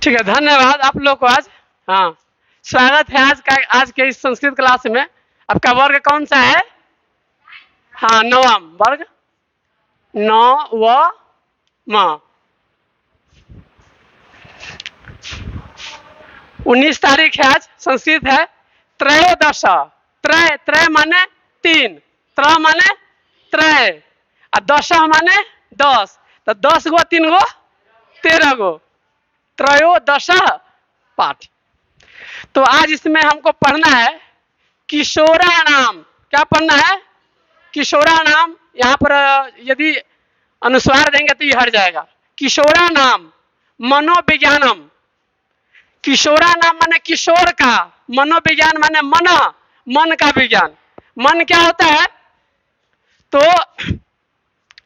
ठीक है, धन्यवाद आप लोग को आज। हाँ, स्वागत है आज के इस संस्कृत क्लास में। आपका वर्ग कौन सा है? हाँ, नवम वर्ग, नौ व म। 19 तारीख है आज, संस्कृत है। त्रयोदश, त्रय त्रय माने 3, त्र माने त्रय, और दश माने 10, तो 10 गो 3 गो 13 गो, त्रयोदश पाठ। तो आज इसमें हमको पढ़ना है किशोरा नाम। क्या पढ़ना है? किशोरा नाम। यहाँ पर यदि अनुस्वार देंगे तो ये हट जाएगा। किशोरा नाम मनोविज्ञानम। किशोरा नाम माने किशोर का, मनोविज्ञान माने मन का विज्ञान। मन क्या होता है? तो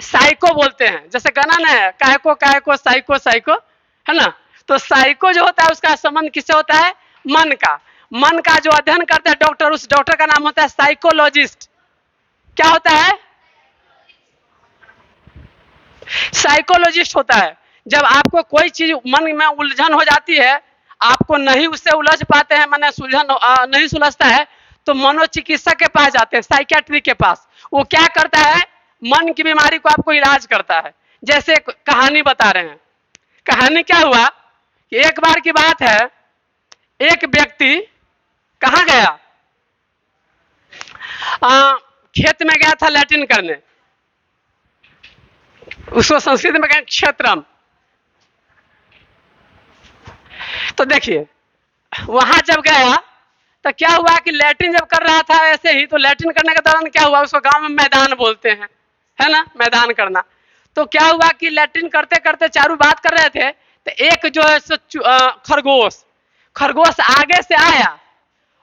साइको बोलते हैं, जैसे गणन है, कायको साइको है ना। तो साइको जो होता है उसका संबंध किससे होता है? मन का। मन का जो अध्ययन करते हैं डॉक्टर, उस डॉक्टर का नाम होता है साइकोलॉजिस्ट। क्या होता है? साइकोलॉजिस्ट होता है। जब आपको कोई चीज मन में उलझन हो जाती है, आपको नहीं उससे उलझ पाते हैं, माने सुलझन नहीं सुलझता है, तो मनोचिकित्सक के पास जाते हैं, साइकियाट्री के पास। वो क्या करता है? मन की बीमारी को आपको इलाज करता है। जैसे कहानी बता रहे हैं। कहानी क्या हुआ कि एक बार की बात है, एक व्यक्ति कहाँ गया? खेत में गया था लैट्रिन करने। उसको संस्कृत में कहें क्षेत्रम। तो देखिए, वहां जब गया तो क्या हुआ कि लैट्रिन जब कर रहा था ऐसे ही, तो लैट्रिन करने के दौरान क्या हुआ, उसको गांव में मैदान बोलते हैं, है ना, मैदान करना। तो क्या हुआ कि लैट्रिन करते करते चारों बात कर रहे थे, तो एक जो है खरगोश आगे से आया,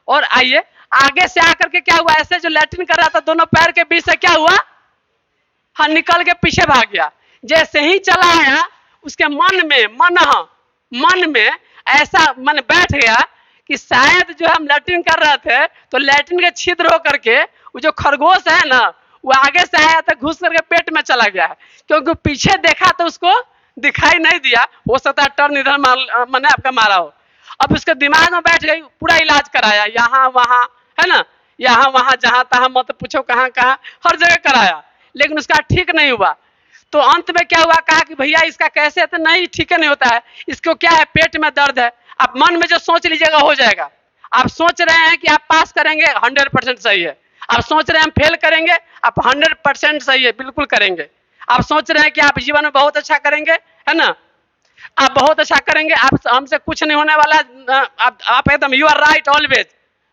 और आइए आगे से आकर के क्या हुआ, ऐसे जो लैट्रिन कर रहा था दोनों पैर के बीच से क्या हुआ, हाँ, निकल के पीछे भाग गया। जैसे ही चला आया, उसके मन में ऐसा मन बैठ गया कि शायद जो हम लैट्रिन कर रहे थे, तो लैट्रिन के छिद्र हो करके वो जो खरगोश है ना, वो आगे से आया था, घुस करके पेट में चला गया है। क्योंकि पीछे देखा तो उसको दिखाई नहीं दिया, हो सकता है टर्न इधर मैंने आपका मारा हो। अब उसके दिमाग में बैठ गई, पूरा इलाज कराया, यहाँ वहाँ, है ना, यहाँ वहाँ, जहाँ तहाँ मत पूछो, कहाँ कहाँ, हर जगह कराया, लेकिन उसका ठीक नहीं हुआ। तो अंत में क्या हुआ, कहा कि भैया इसका कैसे है? तो नहीं, ठीक नहीं होता है, इसको क्या है, पेट में दर्द है। आप मन में जो सोच लीजिएगा हो जाएगा। आप सोच रहे हैं कि आप पास करेंगे, 100% सही है। आप सोच रहे हैं हम फेल करेंगे, आप 100% सही है, बिल्कुल करेंगे। आप सोच रहे हैं कि आप जीवन में बहुत अच्छा करेंगे, है ना, आप बहुत अच्छा करेंगे, आप हमसे कुछ नहीं होने वाला, आप एकदम you are right always,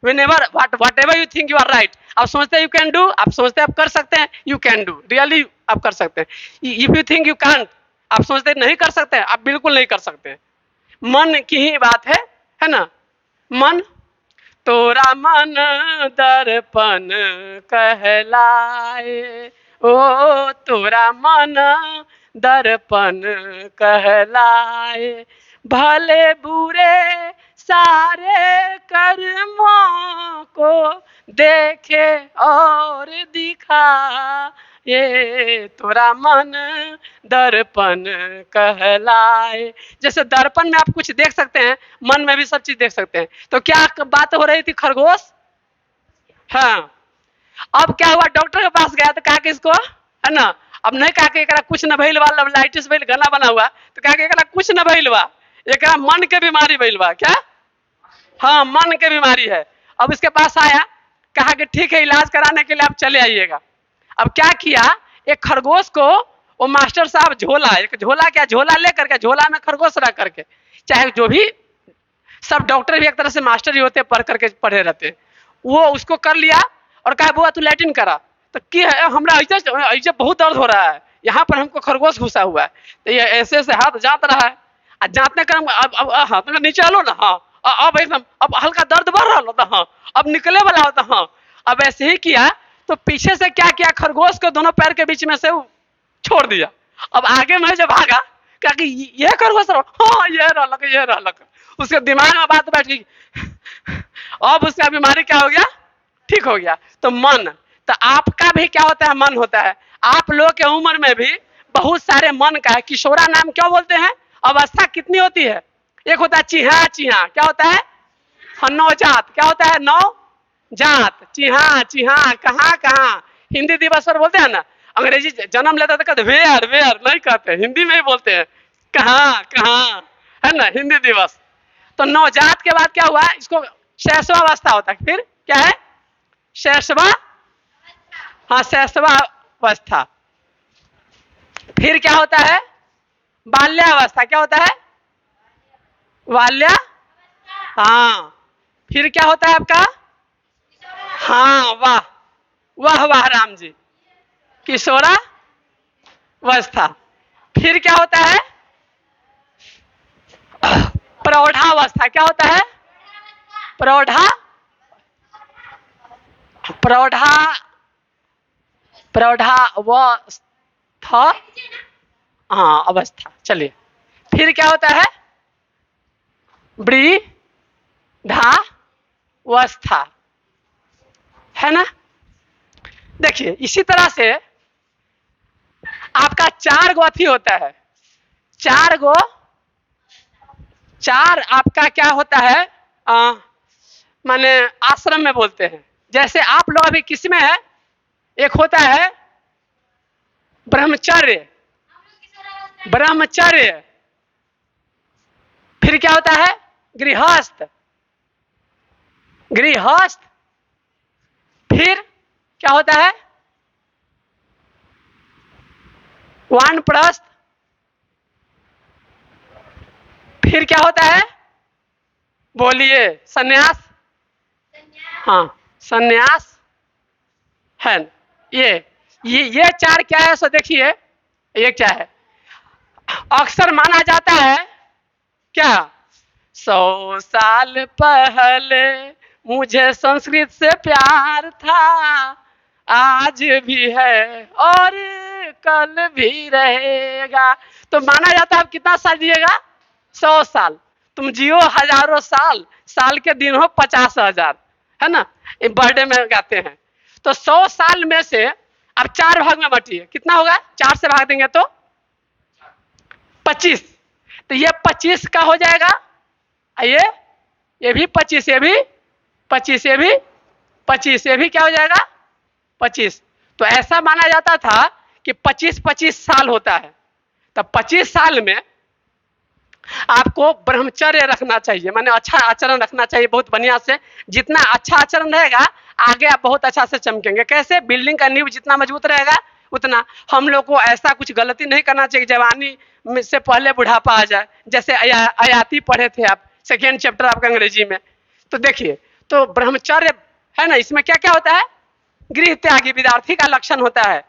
whenever whatever you think you are right. आप सोचते हैं यू कैन डू, आप सोचते हैं आप कर सकते हैं, यू कैन डू, रियली आप कर सकते हैं। If you think you can't, आप सोचते हैं नहीं कर सकते हैं, आप बिल्कुल नहीं कर सकते हैं। मन की ही बात है ना। मन तोरा मन दर्पण कहलाए, ओ तोरा मन दर्पण कहलाए, भले बुरे सारे कर्मों को देखे और दिखा, ये तोरा मन दर्पण कहलाए। जैसे दर्पण में आप कुछ देख सकते हैं, मन में भी सब चीज देख सकते हैं। तो क्या बात हो रही थी, खरगोश, हाँ। अब क्या हुआ, डॉक्टर के पास गया तो कहा कि इसको, है ना, अब नहीं कहा कि कुछ न भइल बा, लाइटिस भइल, गाना बना हुआ, तो कहा कि कुछ न भइल बा, एक मन के बीमारी भइल बा। क्या? हाँ, मन के बीमारी है। अब इसके पास आया, कहा कि ठीक है, इलाज कराने के लिए आप चले आइएगा। अब क्या किया, एक खरगोश को वो मास्टर साहब एक झोला लेकर के, झोला में खरगोश रख करके, चाहे जो भी, सब डॉक्टर भी एक तरह से मास्टर ही होते, पढ़ करके पढ़े रहते, वो उसको कर लिया और कहा बुआ तू लैट्रिन करा। तो कि हमरा ऐसे बहुत दर्द हो रहा है, यहाँ पर हमको खरगोश घुसा हुआ है। तो ये ऐसे ऐसे हाथ जात रहा है, जातने कर अब हाथ नीचे आलो ना, हाँ, अब एकदम अब हल्का दर्द बढ़ रहा होता, हाँ, अब निकले वाला होता, हाँ। अब ऐसे ही किया तो पीछे से क्या किया, खरगोश को दोनों पैर के बीच में से छोड़ दिया। अब आगे में जब भागा, क्या कि ये खरगोश, हाँ ये रहलक, उसके दिमाग में बात बैठ गई। अब उसका बीमारी क्या हो गया, ठीक हो गया। तो मन, तो आपका भी क्या होता है, मन होता है। आप लोग के उम्र में भी बहुत सारे मन का है। किशोरा नाम क्यों बोलते हैं? अवस्था कितनी होती है, एक होता है चिहा चिहा, क्या होता है? हाँ, नवजात। क्या होता है? नवजात। चिहा चिहा, कहाँ कहाँ। हिंदी दिवस पर बोलते हैं ना, अंग्रेजी जन्म लेता तो कहते वेयर वेयर, नहीं कहते, हिंदी में ही बोलते हैं कहाँ कहाँ, है ना, हिंदी दिवस। तो नवजात के बाद क्या हुआ? इसको शैशवावस्था होता है। फिर क्या है? शैशवा, हाँ शैशवावस्था। फिर क्या होता है? बाल्यावस्था। क्या होता है? बाल्या, हाँ। फिर क्या होता है आपका? हाँ, वाह वाह वाह राम जी, किशोरावस्था। फिर क्या होता है? प्रौढ़ावस्था। क्या होता है? प्रौढ़ा, प्रौढ़ा, प्रौढ़ावस्था, हाँ अवस्था। चलिए, फिर क्या होता है? वृद्धावस्था, है ना। देखिए इसी तरह से आपका चार गो अथी होता है, चार गो, चार आपका क्या होता है, माने आश्रम में बोलते हैं। जैसे आप लोग अभी किस में है? एक होता है ब्रह्मचर्य, ब्रह्मचर्य। फिर क्या होता है? गृहस्थ, गृहस्थ। फिर क्या होता है? वानप्रस्थ। फिर क्या होता है? बोलिए, सन्यास, हाँ सन्यास, है। ये चार क्या है? सो देखिए, ये क्या है? अक्सर माना जाता है क्या, 100 साल पहले मुझे संस्कृत से प्यार था, आज भी है और कल भी रहेगा। तो माना जाता है आप कितना साल जिएगा? 100 साल। तुम जियो हजारों साल, साल के दिन हो 50,000, है ना, बर्थडे में गाते हैं। तो 100 साल में से अब चार भाग में बांटिए, कितना होगा? चार से भाग देंगे तो 25। तो ये 25 का हो जाएगा, ये भी 25, ये भी 25, ये भी 25, ये भी क्या हो जाएगा? 25। तो ऐसा माना जाता था कि 25-25 साल होता है। तो 25 साल में आपको ब्रह्मचर्य रखना चाहिए, माने अच्छा आचरण रखना चाहिए बहुत बढ़िया से। जितना अच्छा आचरण रहेगा आगे आप बहुत अच्छा से चमकेंगे। कैसे? बिल्डिंग का नींव जितना मजबूत रहेगा उतना। हम लोग को ऐसा कुछ गलती नहीं करना चाहिए जवानी में से पहले बुढ़ापा आ जाए। जैसे आयाती पढ़े थे आप, सेकेंड चैप्टर आपका अंग्रेजी में। तो देखिए, तो ब्रह्मचर्य है ना, इसमें क्या क्या होता है? गृह त्यागी विद्यार्थी का लक्षण होता है,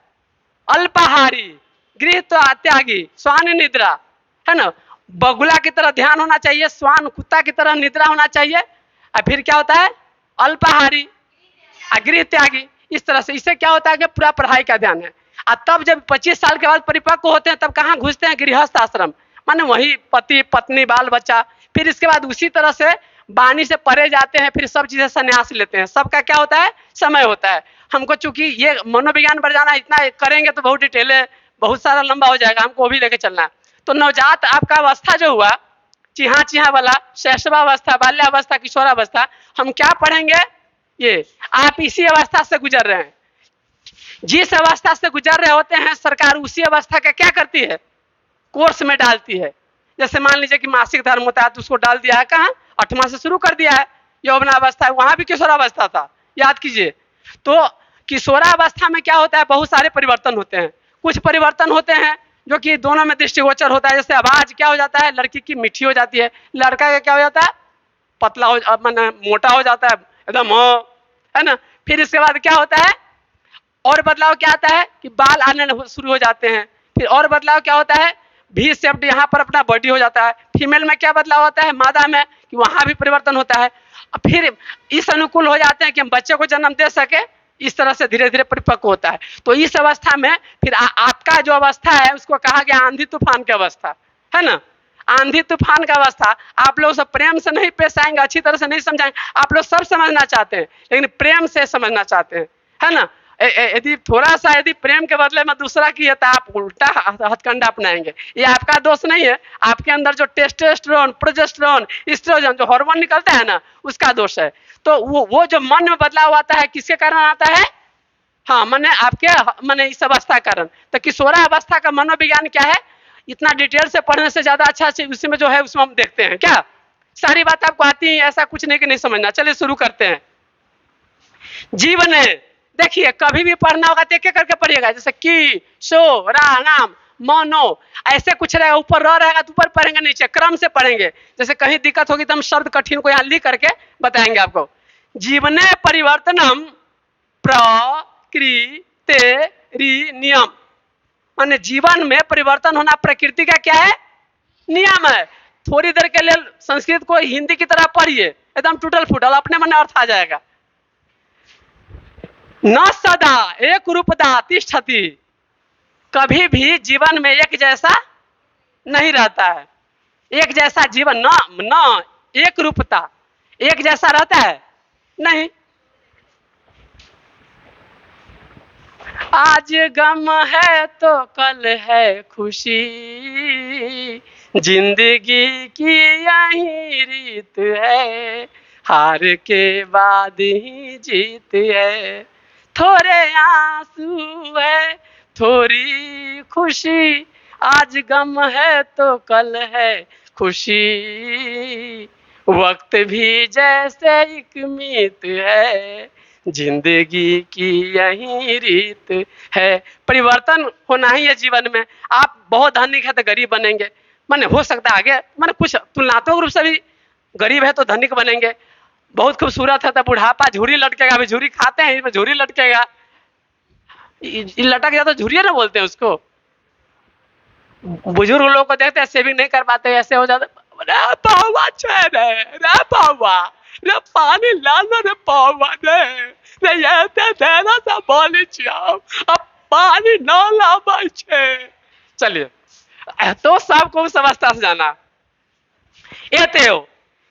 अल्पाहारी, गृह त्यागी, स्वान निद्रा, है ना, बगुला की तरह ध्यान होना चाहिए, स्वान कुत्ता की तरह निद्रा होना चाहिए। और फिर क्या होता है? अल्पाहारी, गृह त्यागी। इस तरह से इससे क्या होता है कि पूरा पढ़ाई का ध्यान है। और तब जब 25 साल के बाद परिपक्व होते हैं तब कहाँ घुसते हैं? गृहस्थ आश्रम, माने वही पति पत्नी बाल बच्चा। फिर इसके बाद उसी तरह से वाणी से परे जाते हैं, फिर सब चीजें संन्यास लेते हैं। सबका क्या होता है? समय होता है। हमको चूंकि ये मनोविज्ञान बढ़ जाना, इतना करेंगे तो बहुत डिटेल है, बहुत सारा लंबा हो जाएगा, हमको वो भी लेके चलना है। तो नवजात आपका अवस्था जो हुआ, चिहा चिहा वाला, शैशवावस्था, बाल्यावस्था, किशोरावस्था, हम क्या पढ़ेंगे? ये आप इसी अवस्था से गुजर रहे हैं। जिस अवस्था से गुजर रहे होते हैं सरकार उसी अवस्था का क्या करती है? कोर्स में डालती है। जैसे मान लीजिए कि मासिक धर्म होता है तो उसको डाल दिया है कहाँ? 8वां से शुरू कर दिया है। यौवनावस्था है, वहां भी किशोरावस्था था, याद कीजिए। तो किशोरावस्था में क्या होता है? बहुत सारे परिवर्तन होते हैं। कुछ परिवर्तन होते हैं जो कि दोनों में दृष्टिगोचर होता है। जैसे आवाज क्या हो जाता है? लड़की की मीठी हो जाती है, लड़का का क्या हो जाता है? पतला हो, मैंने मोटा हो जाता है एकदम, है ना। फिर इसके बाद क्या होता है? और बदलाव क्या आता है कि बाल आने शुरू हो जाते हैं। फिर और बदलाव क्या होता है? भी शेप्ड यहाँ पर अपना बॉडी हो जाता है। फीमेल में क्या बदलाव होता है? मादा में कि वहां भी परिवर्तन होता है। फिर इस अनुकूल हो जाते हैं कि हम बच्चे को जन्म दे सके। इस तरह से धीरे धीरे परिपक्व होता है। तो इस अवस्था में फिर आपका जो अवस्था है उसको कहा गया आंधी तूफान की अवस्था, है ना। आंधी तूफान का अवस्था आप लोग सब प्रेम से नहीं पेश आएंगे, अच्छी तरह से नहीं समझाएंगे। आप लोग सब समझना चाहते हैं लेकिन प्रेम से समझना चाहते हैं, है ना। यदि थोड़ा सा यदि प्रेम के बदले में दूसरा किए तो आप उल्टा हथकंडा अपनाएंगे। ये आपका दोष नहीं है, आपके अंदर जो टेस्टोस्टेरोन, प्रोजेस्टेरोन, एस्ट्रोजन जो हार्मोन निकलता है ना, उसका दोष है। तो वो जो मन में बदलाव आता है किसके कारण आता है? हाँ, मैंने आपके मैंने इस अवस्था कारण। तो किशोरा अवस्था का मनोविज्ञान क्या है, इतना डिटेल से पढ़ने से ज्यादा अच्छा उसमें जो है उसमें हम देखते हैं। क्या सारी बात आपको आती है? ऐसा कुछ नहीं कि नहीं समझना। चलिए शुरू करते हैं। जीवन है, देखिए कभी भी पढ़ना होगा तो एक करके पढ़िएगा। जैसे की शो रा नाम मनो, ऐसे कुछ रहेगा, ऊपर रह रहेगा तो ऊपर पढ़ेंगे, नीचे क्रम से पढ़ेंगे। जैसे कहीं दिक्कत होगी तो हम शब्द कठिन को यहाँ लिख करके बताएंगे आपको। जीवने परिवर्तनम प्रकृति नियम, माने जीवन में परिवर्तन होना प्रकृति का क्या है? नियम है। थोड़ी देर के लिए संस्कृत को हिंदी की तरह पढ़िए, एकदम टूटल फूटल अपने मन में अर्थ आ जाएगा। न सदा एक रूपदा तिष्ठति, कभी भी जीवन में एक जैसा नहीं रहता है। एक जैसा जीवन न एक रूपता, एक जैसा रहता है नहीं। आज गम है तो कल है खुशी, जिंदगी की यही रीत है, हार के बाद ही जीत है। थोड़े आंसू है थोड़ी खुशी, आज गम है तो कल है खुशी, वक्त भी जैसे एक मीत है, जिंदगी की यही रीत है। परिवर्तन होना ही है जीवन में। आप बहुत धनिक है तो गरीब बनेंगे, माने हो सकता है आगे माने कुछ तुलनात्मक रूप से भी गरीब है तो धनिक बनेंगे। बहुत खूबसूरत है तो बुढ़ापा झुरी लटकेगा, अभी झुरी खाते हैं झुरी लटकेगा, लटक जाता तो झुरिया ना बोलते हैं उसको। बुजुर्ग लोग को देखते हैं सेविंग नहीं कर पाते, ऐसे हो जाते, रे पावा रे पावा रे पानी लाना रे पावा रे ये देना सा बोली जाओ अब पानी ना लावा छे। चलिए तो सबको उस अवस्था से जाना। एतेओ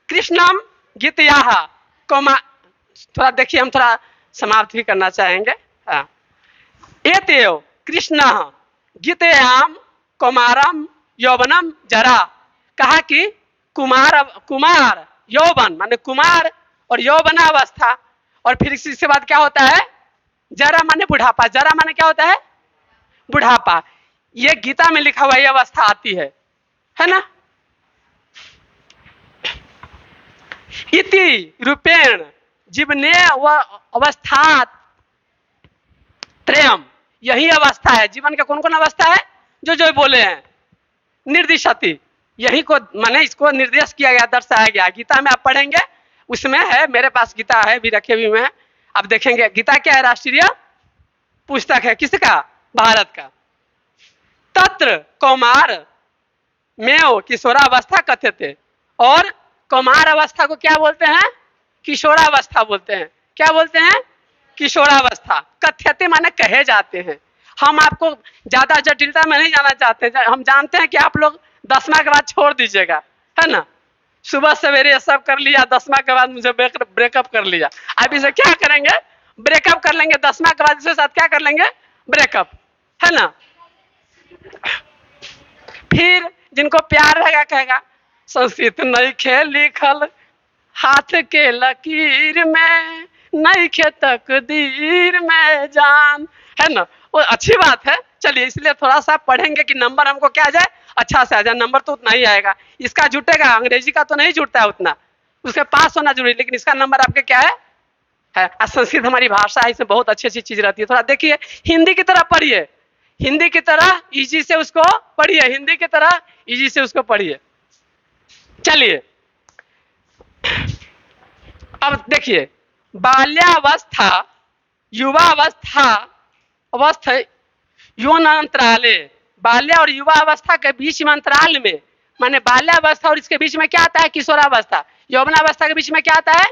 कृष्णम गीतयाः कोमा, थोड़ा देखिए हम थोड़ा समाप्त भी करना चाहेंगे। हाँ, एतेओ कृष्ण गीतयाम कुमारम यौवनम जरा, कहा कि कुमार यौवन माने कुमार और यौवनावस्था, और फिर इसके बाद क्या होता है? जरा माने बुढ़ापा। जरा माने क्या होता है? बुढ़ापा। ये गीता में लिखा हुआ ये अवस्था आती है ना। इति रूपेण जीवने अवस्था त्रयम, यही अवस्था है जीवन का। कौन कौन अवस्था है? जो बोले हैं निर्दिशति, यही को माने इसको निर्देश किया गया, दर्शाया गया। गीता में आप पढ़ेंगे, उसमें है, मेरे पास गीता है भी रखे हुए हैं, आप देखेंगे। गीता क्या है? राष्ट्रीय पुस्तक है। किसका? भारत का। तत्र कौमार में किशोरावस्था कथ्यते, और कौमार अवस्था को क्या बोलते हैं? किशोरावस्था बोलते हैं। क्या बोलते हैं? किशोरावस्था। कथ्यते माने कहे जाते हैं। हम आपको ज्यादा जटिलता में नहीं जाना चाहते, हम जानते हैं कि आप लोग 10वां के बाद छोड़ दीजिएगा, है ना। सुबह सवेरे ये सब कर लिया, 10वां के बाद मुझे ब्रेकअप कर लिया। अब इसे क्या करेंगे? ब्रेकअप कर लेंगे। 10वां के बाद इसके साथ क्या कर लेंगे? ब्रेकअप, है ना। फिर जिनको प्यार रहेगा कहेगा संस्कृत नहीं खेल लिखल हाथ के लकीर में, नहीं खे तकदीर में जान, है ना। वो अच्छी बात है। चलिए इसलिए थोड़ा सा पढ़ेंगे कि नंबर हमको क्या आ जाए, अच्छा से आ जाए। नंबर तो उतना ही आएगा, इसका जुटेगा, अंग्रेजी का तो नहीं जुटता है उतना, उसके पास होना जरूरी, लेकिन इसका नंबर आपके क्या है? संस्कृत हमारी भाषा है, इसमें बहुत अच्छी अच्छी चीज रहती है। थोड़ा देखिए, हिंदी की तरह पढ़िए, हिंदी की तरह इजी से उसको पढ़िए, हिंदी की तरह इजी से उसको पढ़िए। चलिए अब देखिए, बाल्यावस्था युवावस्था अवस्था यौन अंतराले, बाल्य और युवा अवस्था के बीच में अंतराल में, माने बाल्यावस्था और इसके बीच में क्या आता है? किशोरावस्था। यौवनावस्था के बीच में क्या आता है?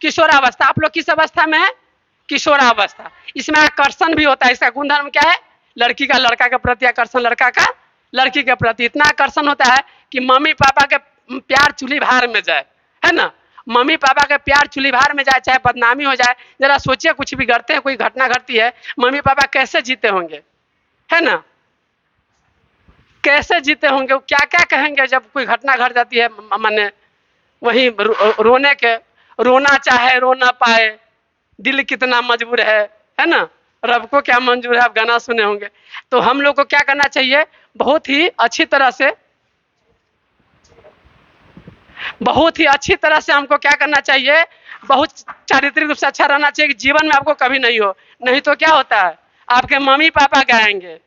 किशोरावस्था। आप लोग किस अवस्था में है? किशोरावस्था। इसमें आकर्षण भी होता है। इसका गुणधर्म क्या है? लड़की का लड़का के प्रति आकर्षण, लड़का का लड़की के प्रति इतना आकर्षण होता है कि मम्मी पापा के प्यार चूल्ही भार में जाए, है ना। मम्मी पापा के प्यार चूल्ही भार में जाए, चाहे बदनामी हो जाए। जरा सोचिए, कुछ भी करते हैं, कोई घटना घटती है, मम्मी पापा कैसे जीते होंगे, है ना? कैसे जीते होंगे, वो क्या क्या कहेंगे जब कोई घटना घट जाती है। माने वही रोने के, रोना चाहे रो ना पाए, दिल कितना मजबूर है ना? रब को क्या मंजूर है, आप गाना सुने होंगे। तो हम लोग को क्या करना चाहिए, बहुत ही अच्छी तरह से, बहुत ही अच्छी तरह से हमको क्या करना चाहिए, बहुत चारित्रिक रूप से अच्छा रहना चाहिए कि जीवन में आपको कभी नहीं हो। नहीं तो क्या होता है, आपके मम्मी पापा गाएंगे,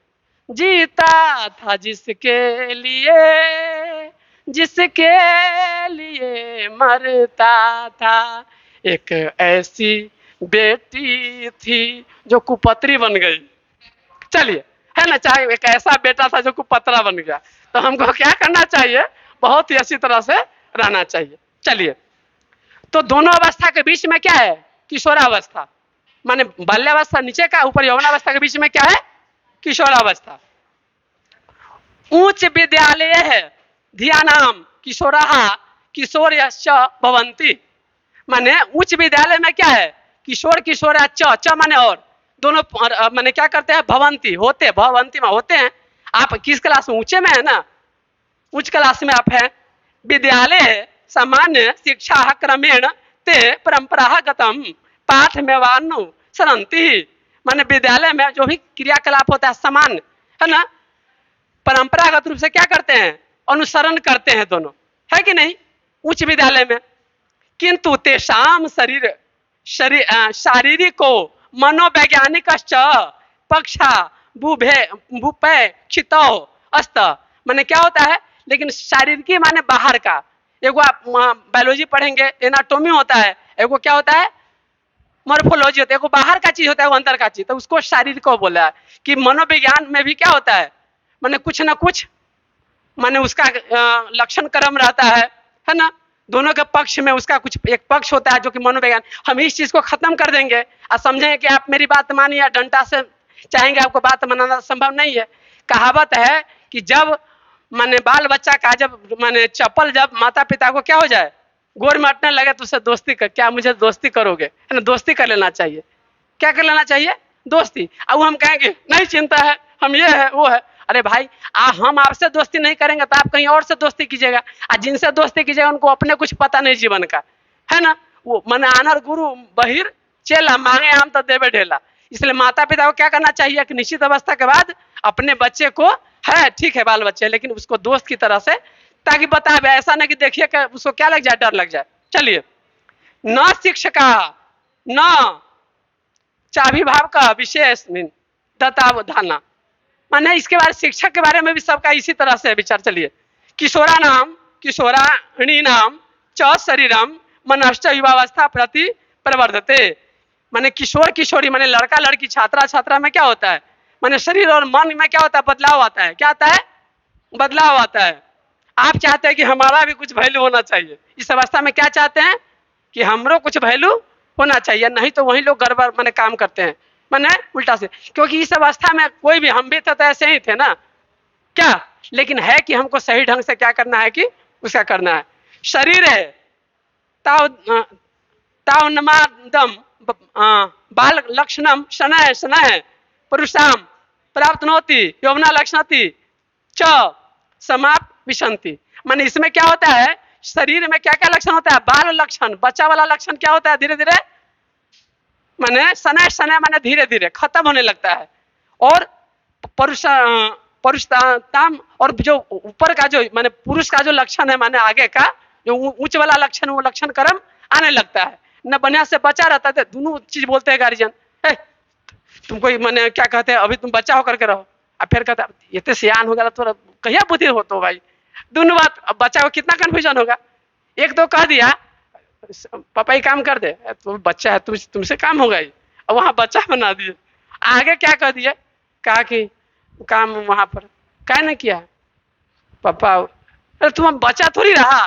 जीता था जिसके लिए, जिसके लिए मरता था, एक ऐसी बेटी थी जो कुपत्री बन गई। चलिए, है ना? चाहे एक ऐसा बेटा था जो कुपत्रा बन गया। तो हमको क्या करना चाहिए, बहुत ही अच्छी तरह से रहना चाहिए। चलिए, तो दोनों अवस्था के बीच में क्या है, किशोरावस्था। माने बाल्यावस्था नीचे का, ऊपर यौवनावस्था के बीच में क्या है, किशोरावस्था। उच्च विद्यालय है ध्यानाम किशोरा किशोर भवंती। माने उच्च विद्यालय में क्या है, किशोर किशोर च माने और, दोनों माने क्या करते हैं, भवंती होते, भवंती में होते हैं। आप किस क्लास में, ऊंचे में है ना, उच्च क्लास में आप हैं। विद्यालय है सामान्य शिक्षा क्रमेण ते परंपरागतम पाठ में वानु सरंती। माने विद्यालय में जो भी क्रियाकलाप होता है सामान्य, है ना, परंपरागत रूप से क्या करते हैं, अनुसरण करते हैं दोनों, है कि नहीं, उच्च विद्यालय में। किंतु तेषाम शारीरिको मनोवैज्ञानिक पक्षा बुपेक्षितो अस्त। माने क्या होता है, लेकिन शारीरिक माने बाहर का, एगो आप बायोलॉजी पढ़ेंगे, एनाटोमी होता है, एगो क्या होता है, मॉर्फोलॉजी होता है, एगो बाहर का चीज होता है, वो अंदर का चीज, तो उसको शारीरिक को बोला है। कि मनोविज्ञान में भी क्या होता है, माने कुछ ना कुछ माने उसका लक्षण क्रम रहता है ना? दोनों के पक्ष में उसका कुछ एक पक्ष होता है जो कि मनोविज्ञान। हम इस चीज को खत्म कर देंगे और समझेंगे कि आप मेरी बात मानिए, या डंडा से चाहेंगे आपको बात मनाना संभव नहीं है। कहावत है कि जब माने बाल बच्चा का, जब माने चप्पल जब माता पिता को क्या हो जाए, गोर में अटने लगे, तो उससे दोस्ती कर, क्या मुझे दोस्ती करोगे, है ना? दोस्ती कर लेना चाहिए। क्या कर लेना चाहिए, दोस्ती। अब हम कहेंगे नहीं चिंता है, हम ये है वो है। अरे भाई, हम आपसे दोस्ती नहीं करेंगे तो आप कहीं और से दोस्ती कीजिएगा, और जिनसे दोस्ती कीजिएगा उनको अपने कुछ पता नहीं जीवन का, है ना? वो मन आनर गुरु बहिर चेला, मांगे आम तो देवे ढेला। इसलिए माता पिता को क्या करना चाहिए कि निश्चित अवस्था के बाद अपने बच्चे को, है ठीक है बाल बच्चे, लेकिन उसको दोस्त की तरह से, ताकि बता, ऐसा नहीं कि देखिए कि उसको क्या लग जाए, डर लग जाए। चलिए, न शिक्षका न चाभी भाव का विशेष तत्वावधाना। माने इसके बारे, शिक्षक के बारे में भी सबका इसी तरह से विचार। चलिए, किशोरा नाम किशोराणी नाम च शरीरम मनश्च युवावस्था प्रति प्रवर्धते। माने किशोर किशोरी माने लड़का लड़की छात्रा छात्रा में क्या होता है, माने शरीर और मन में क्या होता है, बदलाव आता है। क्या आता है, बदलाव आता है। आप चाहते हैं कि हमारा भी कुछ वैल्यू होना चाहिए। इस अवस्था में क्या चाहते हैं कि हमरो कुछ वैल्यू होना चाहिए, नहीं तो वही लोग गड़बड़ माने काम करते हैं, माने उल्टा से। क्योंकि इस अवस्था में कोई भी, हम भी तो ऐसे ही थे ना क्या, लेकिन है कि हमको सही ढंग से क्या करना है कि उसका करना है। शरीर है ताव तावनमादम बाल लक्षणम शनय शनय पुरुषाम प्राप्त नोति यौवना लक्षणति च समाप्त विशंति। माने इसमें क्या होता है, शरीर में क्या क्या लक्षण होता है, बाल लक्षण, बच्चा वाला लक्षण क्या होता है, धीरे धीरे माने शनय शनय माने धीरे धीरे खत्म होने लगता है। और पुरुषताम, और जो ऊपर का जो माने पुरुष का जो लक्षण है, माने आगे का जो उच्च वाला लक्षण, वो लक्षण क्रम आने लगता है। न बढ़िया से बच्चा रहता है, दोनों चीज बोलते हैं गार्जियन, तुमको माने क्या कहते हैं, अभी तुम बच्चा होकर के रहो। अब फिर कहता ये तो सियान हो गया, तो कहिया बुद्धि हो तो भाई। दोनों बात, अब बच्चा को कितना कंफ्यूजन होगा। एक तो कह दिया पापा ही काम कर दे, तो बच्चा है, तुमसे काम होगा ही, अब वहां बच्चा बना दिए। आगे क्या कह दिया, कहा कि काम वहां पर क्या नहीं किया पापा, अरे तुम बच्चा थोड़ी रहा,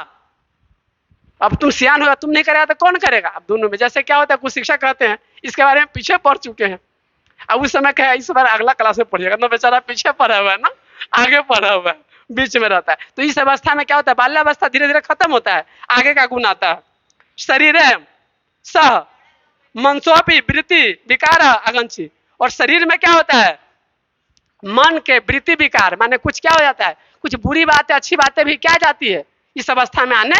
अब तुम सियान होगा, तुम नहीं करेगा तो कौन करेगा। अब दोनों में जैसे क्या होता है, कुछ शिक्षक कहते हैं इसके बारे में पीछे पढ़ चुके हैं, अब उस समय क्या है, इस बार अगला क्लास में पढ़िएगा ना, बेचारा पीछे पढ़ा हुआ है ना, आगे पढ़ा हुआ है, बीच में रहता है। तो इस अवस्था में क्या होता है, बाल्यावस्था धीरे धीरे खत्म होता है, आगे का गुण आता है। शरीर सह मनसोपी वृत्ति विकार अगंची। और शरीर में क्या होता है, मन के वृत्ति विकार, माने कुछ क्या हो जाता है, कुछ बुरी बातें अच्छी बातें भी क्या जाती है, इस अवस्था में आने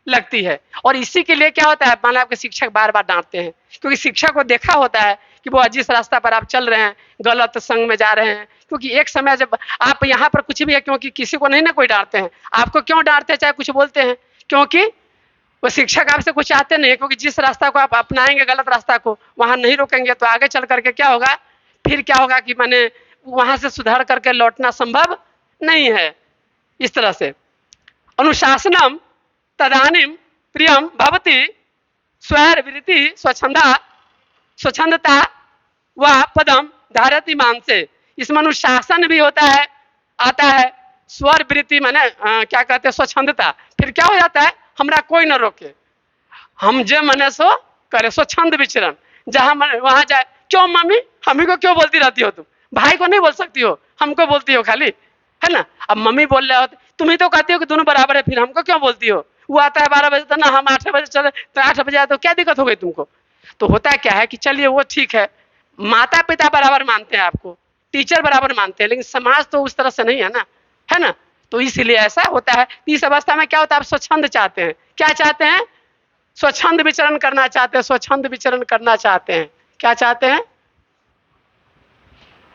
लगती है। और इसी के लिए क्या होता है, मान आपके शिक्षक बार बार डांटते हैं, क्योंकि शिक्षक को देखा होता है कि वो जिस रास्ता पर आप चल रहे हैं गलत संग में जा रहे हैं। क्योंकि एक समय जब आप यहाँ पर कुछ भी है, क्योंकि किसी को नहीं ना कोई डांटते हैं, आपको क्यों डांटते हैं चाहे कुछ बोलते हैं, क्योंकि वो शिक्षक आपसे कुछ चाहते नहीं है। क्योंकि जिस रास्ता को आप अपनाएंगे गलत रास्ता को, वहां नहीं रोकेंगे तो आगे चल करके क्या होगा, फिर क्या होगा कि मैंने वहां से सुधार करके लौटना संभव नहीं है। इस तरह से अनुशासनम तदानीम प्रियम भवती स्वैरवृत्ति स्वच्छंदा स्वच्छंदता व पदम धारती मानसे। इसमें अनुशासन भी होता है, आता है, स्वर वृत्ति माने क्या कहते हैं स्वच्छंदता, फिर क्या हो जाता है, हमरा कोई न रोके, हम जे मने सो करे, स्वच्छंद विचरण, जहां मने वहां जाए। क्यों मम्मी हमी को क्यों बोलती रहती हो तुम, भाई को नहीं बोल सकती हो, हमको बोलती हो खाली, है ना। अब मम्मी बोल रहे हो तुम ही तो कहती हो कि दोनों बराबर है, फिर हमको क्यों बोलती हो, वो आता है 12 बजे तो ना, हम 8 बजे चले तो 8 बजे आए तो क्या दिक्कत हो गई तुमको। तो होता क्या है कि चलिए वो ठीक है, माता पिता बराबर मानते हैं आपको, टीचर बराबर मानते हैं, लेकिन समाज तो उस तरह से नहीं है ना, है ना। तो इसलिए ऐसा होता है। इस अवस्था में क्या होता है, आप स्वच्छंद चाहते हैं, क्या चाहते हैं, स्वच्छंद विचरण करना चाहते हैं, स्वच्छंद विचरण करना चाहते हैं, क्या चाहते हैं,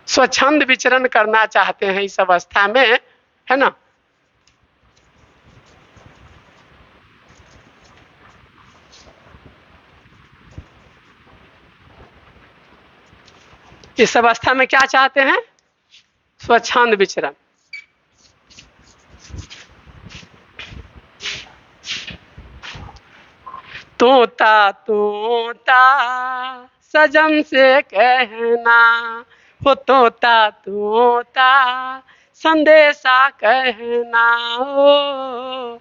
स्वच्छंद विचरण करना चाहते हैं इस अवस्था में, है ना। इस अवस्था में क्या चाहते हैं, स्वच्छंद विचरण। तोता तोता सजन से कहना, हो तोता तोता संदेशा कहना, हो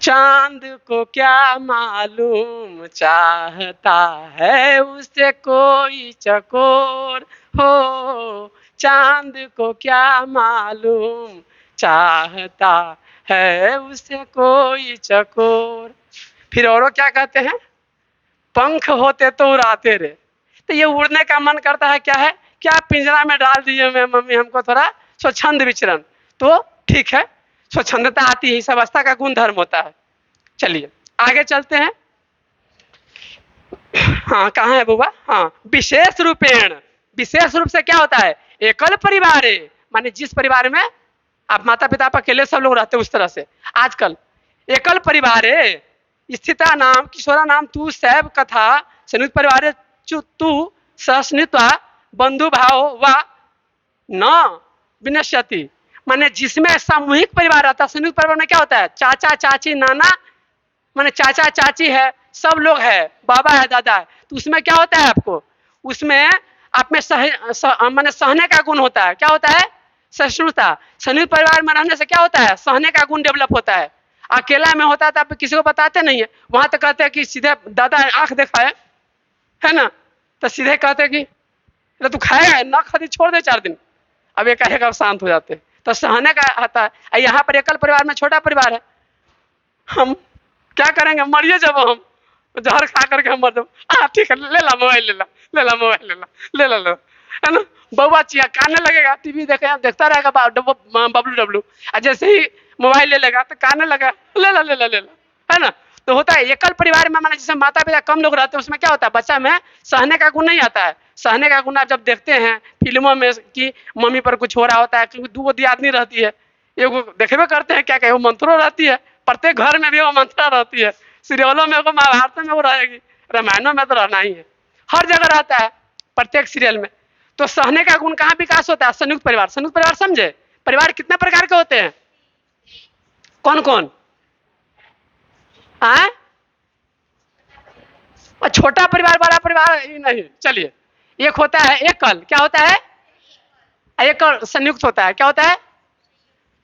चांद को क्या मालूम चाहता है उससे कोई चकोर, हो चांद को क्या मालूम चाहता है उससे कोई चकोर। फिर औरों क्या कहते हैं, पंख होते तो उड़ाते रे। तो ये उड़ने का मन करता है, क्या है, क्या पिंजरा में डाल दीजिए मैं मम्मी, हमको थोड़ा स्वच्छंद विचरण, तो ठीक है, स्वच्छंदता आती है, इस अवस्था का गुण धर्म होता है। चलिए आगे चलते हैं। हाँ कहाँ है बुआ, हाँ विशेष रूपेण, विशेष रूप से क्या होता है, एकल परिवार है, माने जिस परिवार में आप माता पिता पर अकेले सब लोग रहते हैं उस तरह से। आजकल एकल परिवार है, स्थिता नाम किशोरा नाम तू सैब कथा संयुक्त परिवार तू सस्नित्वा बंधु भाव व न विनश्यति। माने जिसमें सामूहिक परिवार रहता है, संयुक्त परिवार में क्या होता है, चाचा चाची नाना, माने चाचा चाची है, सब लोग है, बाबा है दादा है, तो उसमें क्या होता है आपको, उसमें आप में माने सहने का गुण होता है, क्या होता है, सहिष्णुता। संयुक्त परिवार में रहने से क्या होता है, सहने का गुण डेवलप होता है। अकेला में होता है तो आप किसी को बताते नहीं है, वहां तो कहते हैं कि सीधे दादा आंख दिखाए, है ना, तो सीधे कहते हैं कि तू खाएगा ना, खाती छोड़ दे 4 दिन, अब एक अब शांत हो जाते हैं। तो सहने का आता है। यहाँ पर एकल परिवार में छोटा परिवार है, हम क्या करेंगे, मरिए जब हम जहर खा करके हम मर जाओ, ठीक है ले ला मोबाइल, ले ला ले ला मोबाइल, ले ला ले ला लो, है ना। बउआ चिया काने लगेगा, टीवी देखे देखता रहेगा बबलू डब्लू, और जैसे ही मोबाइल ले लेगा तो काने लगा, ले ला ले ला ले ला, है ना। तो होता है एकल परिवार में, माना जिसमें माता पिता कम लोग रहते हैं, उसमें क्या होता है, बच्चा में सहने का गुण नहीं आता है। सहने का गुण आप जब देखते हैं फिल्मों में कि मम्मी पर कुछ हो रहा होता है, क्योंकि 2 आदमी रहती है, एगो देखे करते हैं क्या क्या, वो मंत्रों रहती है, प्रत्येक घर में भी वो मंत्रा रहती है, सीरियलों में वो, महाभारत में वो रहेगी, रामायणों में तो रहना ही है, हर जगह रहता है प्रत्येक सीरियल में। तो सहने का गुण कहाँ विकास होता है, संयुक्त परिवार। संयुक्त परिवार समझे, परिवार कितने प्रकार के होते हैं, कौन कौन, आए, और छोटा परिवार बड़ा परिवार ही नहीं, चलिए एक होता है एकल, क्या होता है, एकल संयुक्त होता है, क्या होता है,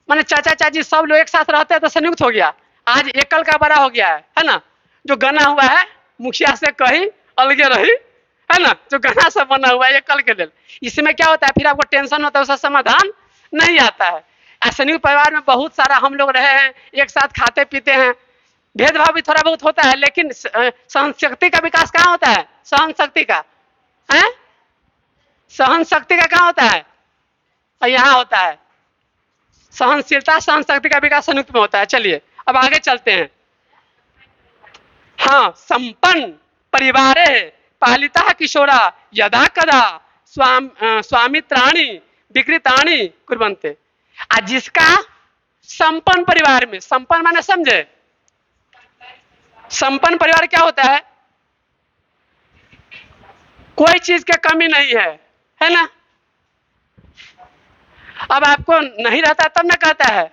माने चाचा चाची सब लोग एक साथ रहते हैं तो संयुक्त हो गया। आज एकल का बड़ा हो गया है ना, जो गना हुआ है मुखिया से कहीं अलगे रही, है ना, जो गना सब बना हुआ है एकल के लिए, इसमें क्या होता है, फिर आपको टेंशन होता है, उसका समाधान नहीं आता है। संयुक्त परिवार में बहुत सारा हम लोग रहे हैं, एक साथ खाते पीते हैं, भेदभाव भी थोड़ा बहुत होता है, लेकिन सहन शक्ति का विकास कहाँ होता है? सहन शक्ति का है, सहन शक्ति का कहाँ होता है? और यहाँ होता है। सहनशीलता सहन शक्ति का विकास संयुक्त में होता है। चलिए अब आगे चलते हैं। हाँ, संपन्न परिवारे पालिता किशोरा यदा कदा स्वामित्राणी विकृताणी कुर्वन्ते। जिसका संपन्न परिवार में, संपन्न माने समझे, संपन्न परिवार क्या होता है? कोई चीज की कमी नहीं है ना? अब आपको नहीं रहता तब ना कहता है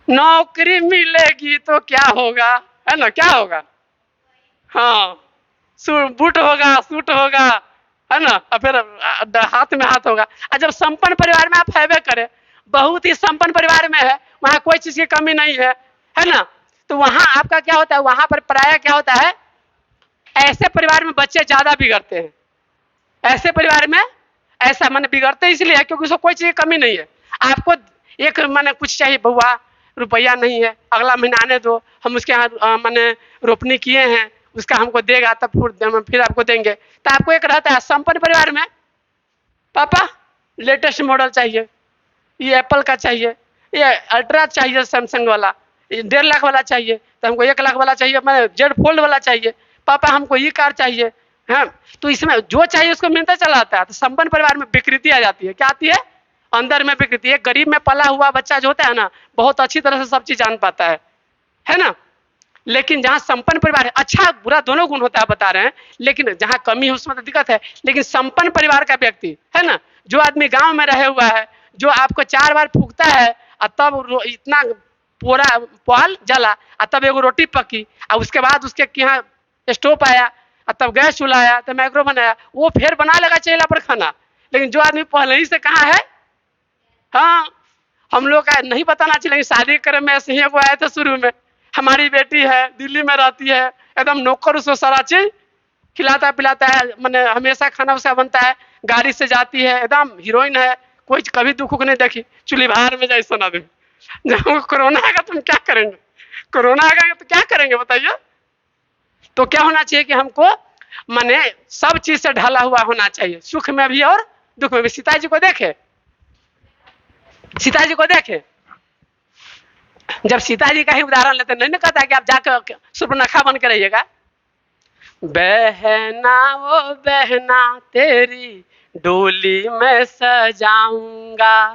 नौकरी मिलेगी तो क्या होगा, है ना? क्या होगा? हाँ, बूट होगा, सूट होगा, है ना? और फिर हाथ में हाथ होगा। और जब संपन्न परिवार में आप हैवे करें, बहुत ही संपन्न परिवार में है, वहां कोई चीज की कमी नहीं है ना? तो वहां आपका क्या होता है? वहां पर प्राय क्या होता है? ऐसे परिवार में बच्चे ज्यादा बिगड़ते हैं। ऐसे परिवार में ऐसा माने बिगड़ते इसलिए है क्योंकि उसको कोई चीज की कमी नहीं है। आपको एक माने कुछ चाहिए, बउआ रुपया नहीं है, अगला महीना आने दो, हम उसके यहाँ माने रोपनी किए हैं, उसका हमको देगा तब फिर आपको देंगे। तो आपको एक रहता है संपन्न परिवार में, पापा लेटेस्ट मॉडल चाहिए, ये एप्पल का चाहिए, ये अल्ट्रा चाहिए सैमसंग वाला, 1.5 लाख वाला चाहिए, तो हमको 1 लाख वाला चाहिए, मैं जेड फोल्ड वाला चाहिए, पापा हमको ये कार चाहिए। हाँ, तो इसमें जो चाहिए उसको मिलता चला आता है। तो संपन्न परिवार में विकृति आ जाती है। क्या आती है? अंदर में विकृति। एक गरीब में पला हुआ बच्चा जो होता है ना, बहुत अच्छी तरह से सब चीज जान पाता है ना? लेकिन जहाँ संपन्न परिवार है, अच्छा बुरा दोनों गुण होता है बता रहे हैं, लेकिन जहाँ कमी है उसमें तो दिक्कत है। लेकिन संपन्न परिवार का व्यक्ति है ना, जो आदमी गांव में रहे हुआ है, जो आपको 4 बार फूकता है और तब इतना पूरा पुआल जला और तब एगो रोटी पकी और उसके बाद उसके यहाँ स्टोव आया और तब गैस चूल्हा आया, तब माइक्रो बनाया, वो फिर बना लगा चेला पर खाना। लेकिन जो आदमी पहले ही से कहाँ है, हाँ, हम लोग का नहीं बताना चाहिए, लेकिन शादी करे में ऐसे ही वो आए थे शुरू में, हमारी बेटी है दिल्ली में रहती है, एकदम नौकर उसको सारा चीज खिलाता पिलाता है, मैंने हमेशा खाना उसका बनता है, गाड़ी से जाती है, एकदम हीरोइन है, कोई कभी दुख नहीं देखी, चूल्ही बाहर में जाए सुना दे। जब कोरोना आएगा तुम क्या करेंगे? कोरोना आएगा तो क्या करेंगे बताइए? तो क्या होना चाहिए कि हमको माने सब चीज से ढला हुआ होना चाहिए, सुख में भी और दुख में भी। सीता जी को देखे, सीता जी को देखे, जब सीता जी का ही उदाहरण लेते नहीं ना कहता कि आप जाकर सुपर्णखा बन के रहिएगा। बहना वो बहना तेरी डोली में सजाऊंगा,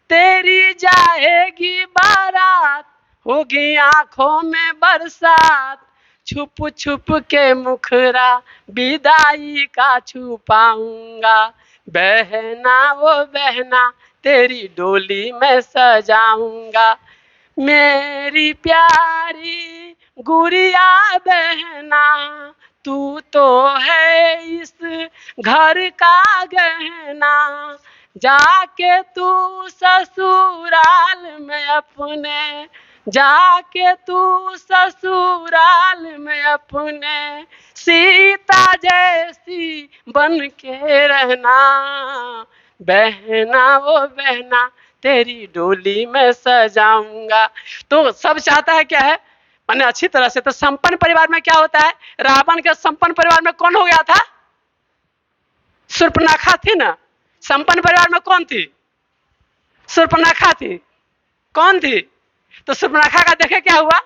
तेरी जाएगी बारात, होगी आंखों में बरसात, छुप छुप के मुखरा विदाई का छुपाऊंगा, बहना वो बहना तेरी डोली में सजाऊंगा, मेरी प्यारी गुड़िया बहना, तू तो है इस घर का गहना, जाके तू ससुराल में अपने, जाके तू ससुराल में अपने सीता जैसी बन के रहना, बहना वो बहना तेरी डोली में सजाऊंगा। तो सब चाहता है क्या है, मैंने अच्छी तरह से। तो संपन्न परिवार में क्या होता है? रावण के संपन्न परिवार में कौन हो गया था? शूर्पणखा थी ना। संपन्न परिवार में कौन थी? शूर्पणखा थी। कौन थी? तो शूर्पणखा का देखे क्या हुआ?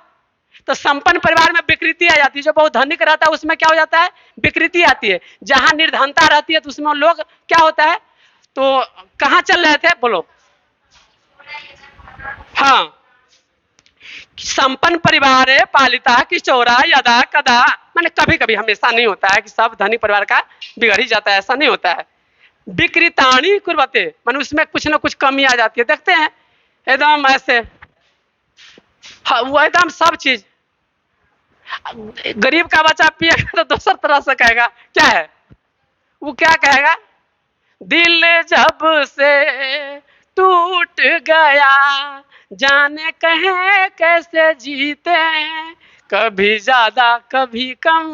तो संपन्न परिवार में विकृति आ जाती है। जो बहुत धनिक रहता है उसमें क्या हो जाता है? विकृति आती है। जहां निर्धनता रहती है तो उसमें लोग क्या होता है? तो कहां चल रहे थे बोलो? हाँ, संपन्न परिवार पालिता किशोरा यदा कदा, मैंने कभी कभी, हमेशा नहीं होता है कि सब धनी परिवार का बिगड़ ही जाता है, ऐसा नहीं होता है। विकृताणी कुर्वते, मैंने उसमें कुछ ना कुछ कमी आ जाती है। देखते हैं एकदम ऐसे, हाँ, वो एकदम सब चीज। गरीब का बच्चा पिएगा तो दूसर तरह से कहेगा, क्या है वो, क्या कहेगा? दिल जब से टूट गया, जाने कहें कैसे जीते हैं, कभी ज्यादा कभी कम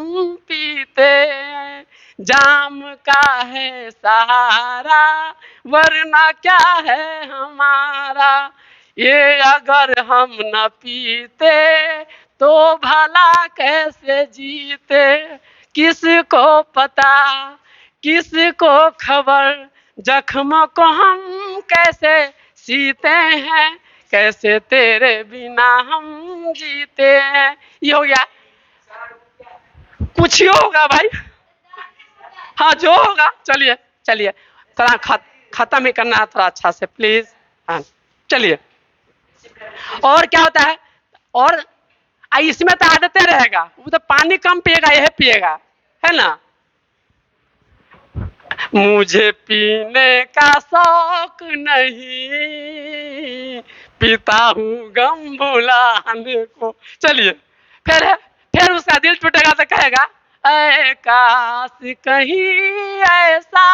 पीते, जाम का है सहारा वरना क्या है हमारा। हमारा, ये अगर हम न पीते तो भला कैसे जीते। किसको पता, किसको खबर, जख्मों को हम कैसे सीते हैं, कैसे तेरे बिना हम जीते हैं। ये हो गया। कुछ ही होगा भाई, हाँ जो होगा। चलिए चलिए, थोड़ा खत्म ही करना है थोड़ा अच्छा से प्लीज। हाँ चलिए। और क्या होता है, और इसमें तो आदतें रहेगा, वो तो पानी कम पिएगा, यह पिएगा, है ना। मुझे पीने का शौक नहीं, पीता हूँ गम भुलाने को। चलिए, फिर उसका दिल टूटेगा तो कहेगा, ऐ काश कहीं ऐसा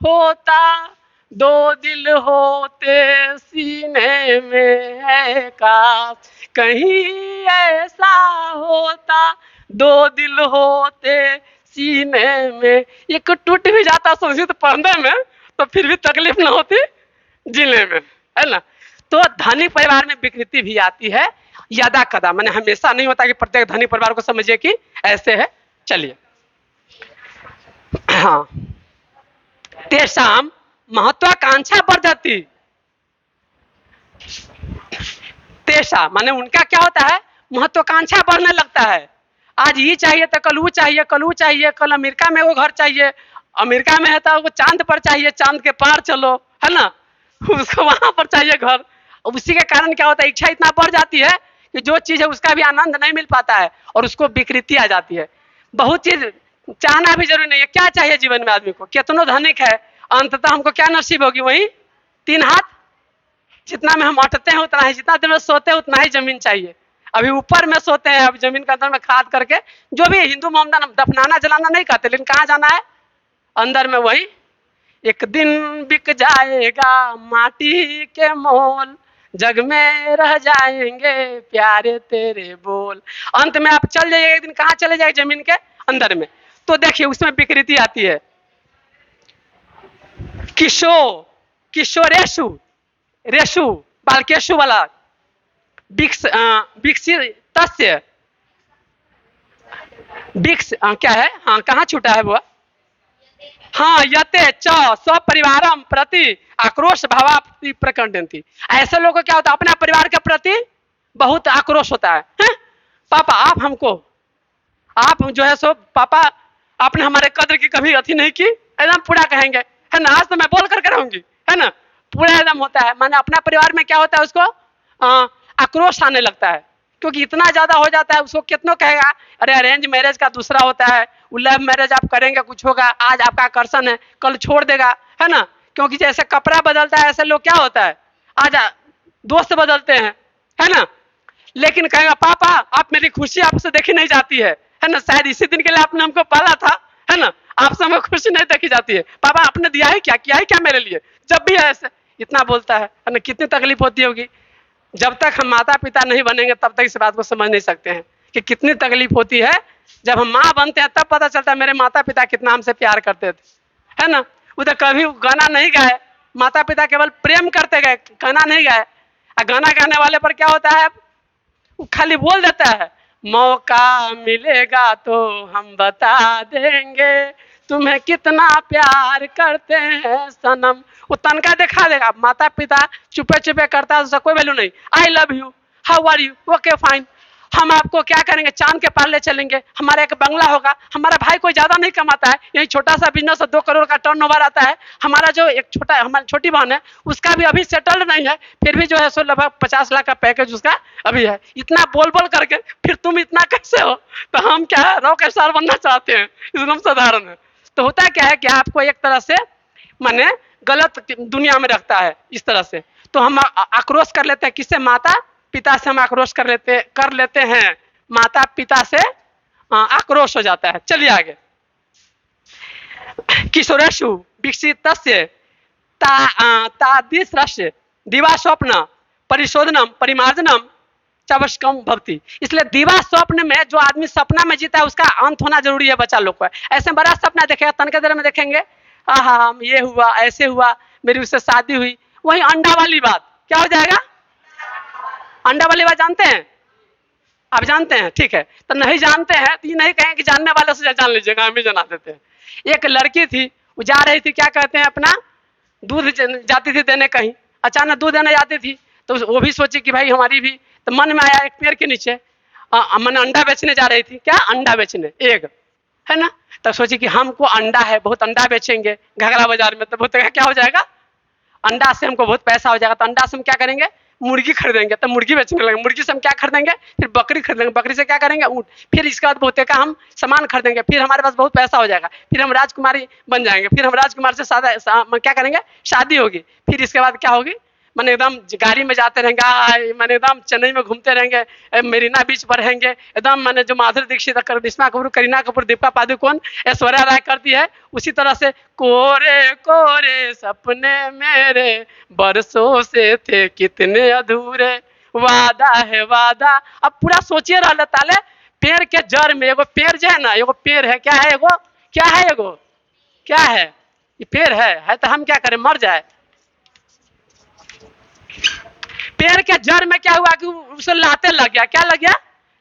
होता, दो दिल होते सीने में, है काश कहीं ऐसा होता, दो दिल होते सीने में। एक टूट भी जाता संस्कृत पढ़ने में तो फिर भी तकलीफ ना होती जीने में, है ना। तो धनी परिवार में विकृति भी आती है यदा कदा, मैंने हमेशा नहीं होता कि प्रत्येक धनी परिवार को समझिए कि ऐसे है। चलिए, हाँ, तेषाम महत्वाकांक्षा बढ़ जाती। तेषा माने उनका क्या होता है, महत्वाकांक्षा बढ़ने लगता है। आज ये चाहिए तो कल वो चाहिए, कल वो चाहिए, कल अमेरिका में वो घर चाहिए, अमेरिका में है तो वो चांद पर चाहिए, चांद के पार चलो, है ना, उसको वहां पर चाहिए घर। उसी के कारण क्या होता है, इच्छा इतना बढ़ जाती है कि जो चीज है उसका भी आनंद नहीं मिल पाता है और उसको विकृति आ जाती है। बहुत चीज चाहना भी जरूरी नहीं है। क्या चाहिए जीवन में आदमी को, कितनो धनिक है, अंततः हमको क्या नसीब होगी, वही 3 हाथ, जितना में हम अटते हैं उतना ही, जितना देर में सोते हैं उतना ही जमीन चाहिए। अभी ऊपर में सोते हैं, अभी जमीन के अंदर में खाद करके, जो भी हिंदू मोहम्मदन दफनाना जलाना नहीं कहते, लेकिन कहाँ जाना है, अंदर में वही। एक दिन बिक जाएगा माटी के मोल, जग में रह जाएंगे प्यारे तेरे बोल। अंत में आप चल जाइएगा एक दिन, कहाँ चले जाएगा, जमीन के अंदर में। तो देखिए उसमें विकृति आती है। किशोरेशु, रेशु बालकेशु वाला, विकसित क्या है, हाँ कहाँ छूटा है वो, हाँ यते च स्वपरिवारम प्रति आक्रोश भावाप्ति प्रकटन्ति। ऐसे लोगों को क्या होता है, अपने परिवार के प्रति बहुत आक्रोश होता है, पापा आप हमको, आप जो है सो पापा आपने हमारे कद्र की कभी अथी नहीं की, एकदम पूरा कहेंगे, है ना, आज तो मैं बोल करके रहूंगी, है ना, पूरा एकदम होता है। माने अपना परिवार में क्या होता है, उसको आक्रोश आने लगता है, क्योंकि इतना ज्यादा हो जाता है। उसको कितनों कहेगा, अरे अरेंज मैरिज का दूसरा होता है, लव मैरिज आप करेंगे कुछ होगा, आज आपका आकर्षण है कल छोड़ देगा, है ना। क्योंकि जैसे कपड़ा बदलता है ऐसे लोग क्या होता है, आज दोस्त बदलते हैं, है ना। लेकिन कहेगा पापा आप मेरी खुशी आपसे देखी नहीं जाती है ना, शायद इसी दिन के लिए आपने हमको पाला था, है ना, आपसे हमको खुशी नहीं देखी जाती है, पापा आपने दिया है क्या, किया है क्या मेरे लिए, जब भी है ऐसे इतना बोलता है ना। कितनी तकलीफ होती होगी। जब तक हम माता पिता नहीं बनेंगे तब तक इस बात को समझ नहीं सकते हैं कि कितनी तकलीफ होती है। जब हम माँ बनते हैं तब पता चलता है मेरे माता पिता कितना हमसे प्यार करते थे, है ना। वो तो कभी गाना नहीं गाए, माता पिता केवल प्रेम करते गए, गाना नहीं गाए। गाना गाने वाले पर क्या होता है, वो खाली बोल देता है, मौका मिलेगा तो हम बता देंगे तुम्हें कितना प्यार करते हैं सनम। वो तनका दिखा देगा। माता पिता चुपे चुपे करता है, उसका कोई वैल्यू नहीं। I love you, how are you, okay fine, हम आपको क्या करेंगे, चांद के पार ले चलेंगे, हमारा एक बंगला होगा। हमारा भाई कोई ज्यादा नहीं कमाता है, यही छोटा सा बिजनेस 2 करोड़ का टर्नओवर आता है। हमारा जो एक छोटा, हमारी छोटी बहन है, उसका भी अभी सेटल्ड नहीं है, फिर भी जो है सो लगभग 50 लाख का पैकेज उसका अभी है। इतना बोल बोल करके फिर तुम इतना कैसे हो, तो हम क्या है रॉक स्टार बनना चाहते हैं, एकदम साधारण है। तो होता क्या है कि आपको एक तरह से माने गलत दुनिया में रखता है इस तरह से। तो हम आक्रोश कर लेते हैं, किससे, माता पिता से हम आक्रोश कर लेते हैं, माता पिता से आक्रोश हो जाता है। चलिए आगे। किशोरेशु विकसित तादिश्रस्य दिवा स्वप्न परिशोधनम परिमार्जनम चवस्कम भवती। इसलिए दिवा स्वप्न में जो आदमी सपना में जीता है उसका अंत होना जरूरी है बच्चा लोग को। ऐसे बड़ा सपना देखेगा, तनके देर में देखेंगे, आहा ये हुआ, ऐसे हुआ, मेरी उससे शादी हुई, वही अंडा वाली बात, क्या हो जाएगा? अंडा वाली बात जानते हैं? आप जानते हैं? ठीक है, तो नहीं जानते हैं तो ये नहीं कहें कि जानने वाले से जान लीजिएगा, हम ही जना देते हैं। एक लड़की थी, वो जा रही थी, क्या कहते हैं, अपना दूध जाती थी देने कहीं, अचानक दूध देने जाती थी, तो वो भी सोची कि भाई हमारी भी, तो मन में आया एक पेड़ के नीचे मन अंडा बेचने जा रही थी, क्या अंडा बेचने, एग, है ना। तब सोची कि हमको अंडा है, बहुत अंडा बेचेंगे घगरा बाजार में, तो बहुत क्या हो जाएगा, अंडा से हमको बहुत पैसा हो जाएगा, तो अंडा से हम क्या करेंगे, मुर्गी खरीदेंगे, तो मुर्गी बेचने लगे, मुर्गी से हम क्या खरीदेंगे, फिर बकरी खरीदेंगे, बकरी से क्या करेंगे, ऊँट, फिर इसके बाद बहुत का हम सामान खरीदेंगे, फिर हमारे पास बहुत पैसा हो जाएगा, फिर हम राजकुमारी बन जाएंगे, फिर हम राजकुमार से क्या करेंगे, शादी होगी, फिर इसके बाद क्या होगी, मैंने एकदम गाड़ी में जाते रहेंगे, मैंने एकदम चेन्नई में घूमते रहेंगे, मेरीना बीच पर रहेंगे, एकदम मैंने जो माधुरी दीक्षित, करिश्मा कपूर, करीना कपूर, दीपिका पादुकोण, ऐश्वर्या राय करती है, उसी तरह से कोरे कोरे सपने मेरे बरसों से थे कितने अधूरे, वादा है वादा। अब पूरा सोचिए रह ताले, पेड़ के जड़ में एगो पेड़ जो है ना, एगो पेड़ है, क्या है एगो, क्या है एगो, क्या है, ये पेड़ है तो हम क्या करें, मर जाए। पेड़ के जड़ में क्या हुआ कि उसे लाते लग गया, क्या लग गया,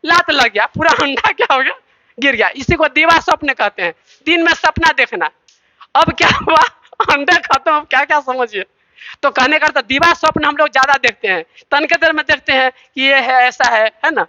लात लग गया, पूरा अंडा क्या हो गया, गिर गया। इसी को दीवा स्वप्न कहते हैं, दिन में सपना देखना। अब क्या हुआ, अंडा खत्म, अब क्या क्या समझिए। तो कहने का दीवा स्वप्न हम लोग ज्यादा देखते हैं, तन के देर में देखते हैं कि ये है, ऐसा है ना।